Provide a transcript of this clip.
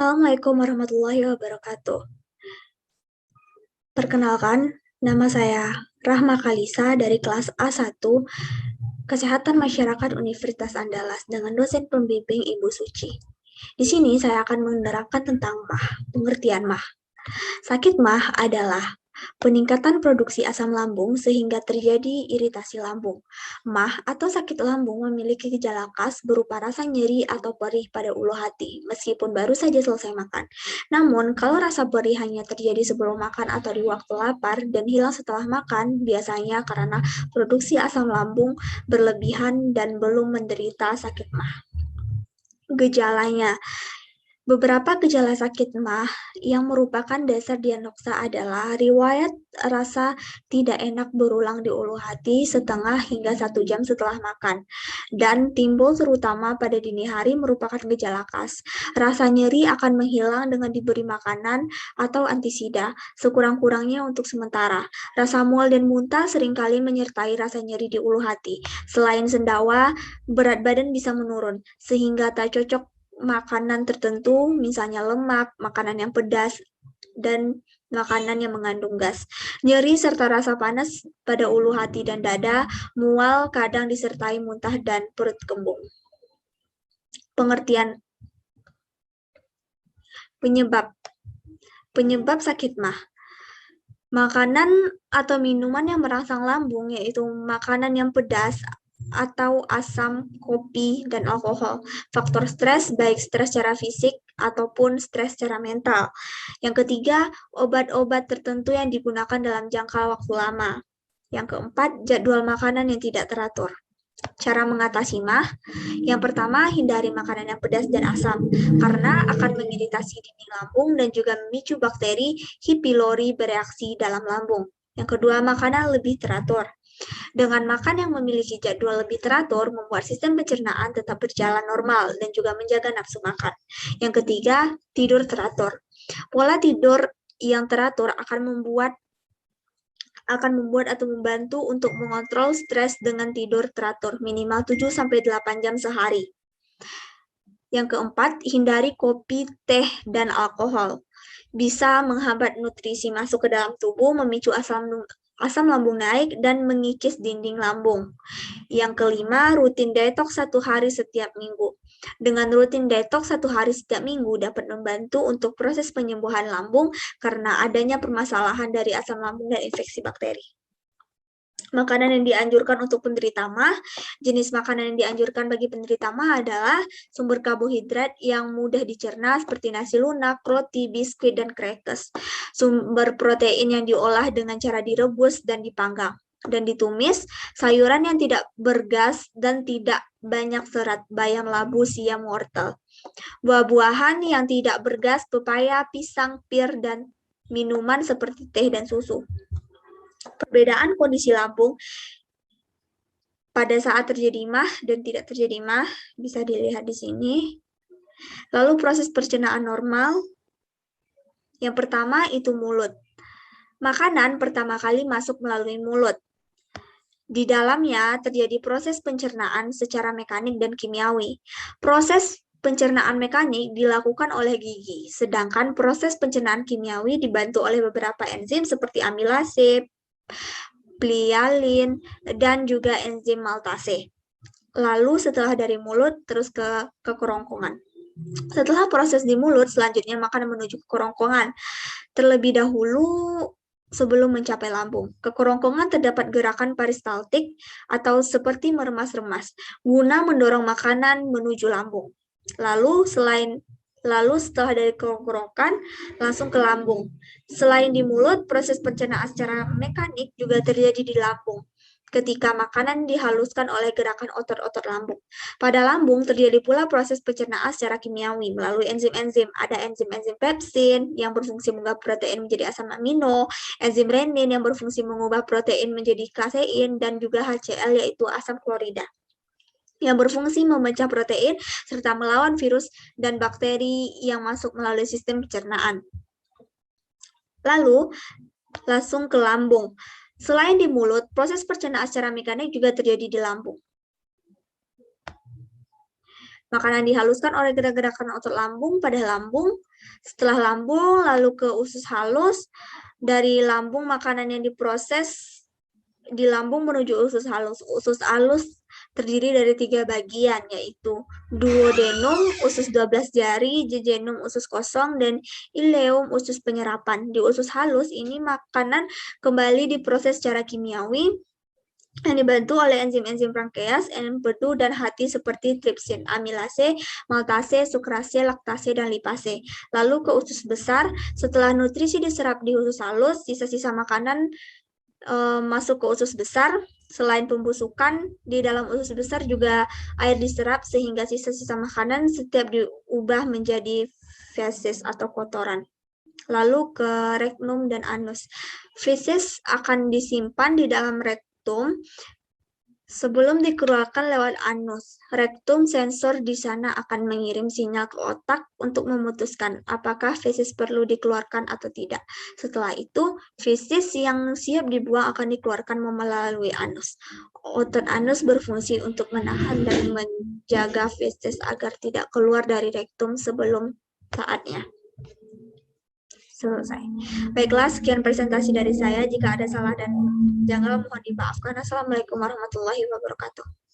Assalamualaikum warahmatullahi wabarakatuh. Perkenalkan, nama saya Rahma Kalisa dari kelas A1 Kesehatan Masyarakat Universitas Andalas dengan dosen pembimbing Ibu Suci. Di sini saya akan menerangkan tentang MAH, pengertian MAH. Sakit MAH adalah peningkatan produksi asam lambung sehingga terjadi iritasi lambung. MAH atau sakit lambung memiliki gejala khas berupa rasa nyeri atau perih pada ulu hati meskipun baru saja selesai makan. Namun, kalau rasa perih hanya terjadi sebelum makan atau di waktu lapar dan hilang setelah makan, biasanya karena produksi asam lambung berlebihan dan belum menderita sakit MAH. Gejalanya, beberapa gejala sakit MAH yang merupakan dasar diagnosa adalah riwayat rasa tidak enak berulang di ulu hati setengah hingga 1 jam setelah makan, dan timbul terutama pada dini hari merupakan gejala khas. Rasa nyeri akan menghilang dengan diberi makanan atau antisida, sekurang-kurangnya untuk sementara. Rasa mual dan muntah seringkali menyertai rasa nyeri di ulu hati. Selain sendawa, berat badan bisa menurun, sehingga tak cocok makanan tertentu, misalnya lemak, makanan yang pedas, dan makanan yang mengandung gas. Nyeri serta rasa panas pada ulu hati dan dada, mual kadang disertai muntah dan perut kembung. Pengertian penyebab sakit MAH. Makanan atau minuman yang merangsang lambung yaitu makanan yang pedas atau asam, kopi, dan alkohol. Faktor stres, baik stres secara fisik ataupun stres secara mental. Yang ketiga, obat-obat tertentu yang digunakan dalam jangka waktu lama. Yang keempat, jadwal makanan yang tidak teratur. Cara mengatasi MAH, yang pertama, hindari makanan yang pedas dan asam, karena akan mengiritasi dinding lambung dan juga memicu bakteri H. pylori bereaksi dalam lambung. Yang kedua, makanan lebih teratur. Dengan makan yang memiliki jadwal lebih teratur, membuat sistem pencernaan tetap berjalan normal dan juga menjaga nafsu makan. Yang ketiga, tidur teratur. Pola tidur yang teratur akan membuat atau membantu untuk mengontrol stres dengan tidur teratur minimal 7-8 jam sehari. Yang keempat, hindari kopi, teh, dan alkohol. Bisa menghambat nutrisi masuk ke dalam tubuh, memicu asam lambung naik, dan mengikis dinding lambung. Yang kelima, rutin detox 1 hari setiap minggu. Dengan rutin detox 1 hari setiap minggu dapat membantu untuk proses penyembuhan lambung karena adanya permasalahan dari asam lambung dan infeksi bakteri. Makanan yang dianjurkan untuk penderita MAH, jenis makanan yang dianjurkan bagi penderita MAH adalah sumber karbohidrat yang mudah dicerna seperti nasi lunak, roti, biskuit, dan crackers. Sumber protein yang diolah dengan cara direbus dan dipanggang dan ditumis, sayuran yang tidak bergas dan tidak banyak serat, bayam, labu, siam, wortel. Buah-buahan yang tidak bergas, pepaya, pisang, pir, dan minuman seperti teh dan susu. Perbedaan kondisi lambung pada saat terjadi MAH dan tidak terjadi MAH bisa dilihat di sini. Lalu proses pencernaan normal. Yang pertama itu mulut. Makanan pertama kali masuk melalui mulut. Di dalamnya terjadi proses pencernaan secara mekanik dan kimiawi. Proses pencernaan mekanik dilakukan oleh gigi, sedangkan proses pencernaan kimiawi dibantu oleh beberapa enzim seperti amilase, plialin, dan juga enzim maltase. Lalu setelah dari mulut terus ke kerongkongan. Setelah proses di mulut, selanjutnya makanan menuju ke kerongkongan. Terlebih dahulu sebelum mencapai lambung. Ke kerongkongan terdapat gerakan peristaltik atau seperti meremas-remas guna mendorong makanan menuju lambung. Lalu setelah dari kerongkongan langsung ke lambung. Selain di mulut, proses pencernaan secara mekanik juga terjadi di lambung ketika makanan dihaluskan oleh gerakan otot-otot lambung. Pada lambung terjadi pula proses pencernaan secara kimiawi melalui enzim-enzim. Ada enzim-enzim pepsin yang berfungsi mengubah protein menjadi asam amino, enzim renin yang berfungsi mengubah protein menjadi kasein, dan juga HCl yaitu asam klorida yang berfungsi memecah protein serta melawan virus dan bakteri yang masuk melalui sistem pencernaan. Lalu, langsung ke lambung. Selain di mulut, proses pencernaan secara mekanik juga terjadi di lambung. Makanan dihaluskan oleh gerak-gerakan otot lambung pada lambung. Setelah lambung, lalu ke usus halus. Dari lambung, makanan yang diproses di lambung menuju usus halus. Usus halus terdiri dari 3 bagian, yaitu duodenum, usus 12 jari, jejunum, usus kosong, dan ileum, usus penyerapan. Di usus halus ini makanan kembali diproses secara kimiawi yang dibantu oleh enzim-enzim pankreas, empedu, dan hati seperti tripsin, amilase, maltase, sukrase, laktase, dan lipase. Lalu ke usus besar, setelah nutrisi diserap di usus halus, sisa-sisa makanan masuk ke usus besar. Selain pembusukan, di dalam usus besar juga air diserap sehingga sisa-sisa makanan setiap diubah menjadi feses atau kotoran. Lalu ke rektum dan anus. Feses akan disimpan di dalam rektum sebelum dikeluarkan lewat anus. Rektum sensor di sana akan mengirim sinyal ke otak untuk memutuskan apakah feses perlu dikeluarkan atau tidak. Setelah itu, feses yang siap dibuang akan dikeluarkan melalui anus. Otot anus berfungsi untuk menahan dan menjaga feses agar tidak keluar dari rektum sebelum saatnya. Selesai. Baiklah, sekian presentasi dari saya. Jika ada salah dan janggal mohon dimaafkan. Assalamualaikum warahmatullahi wabarakatuh.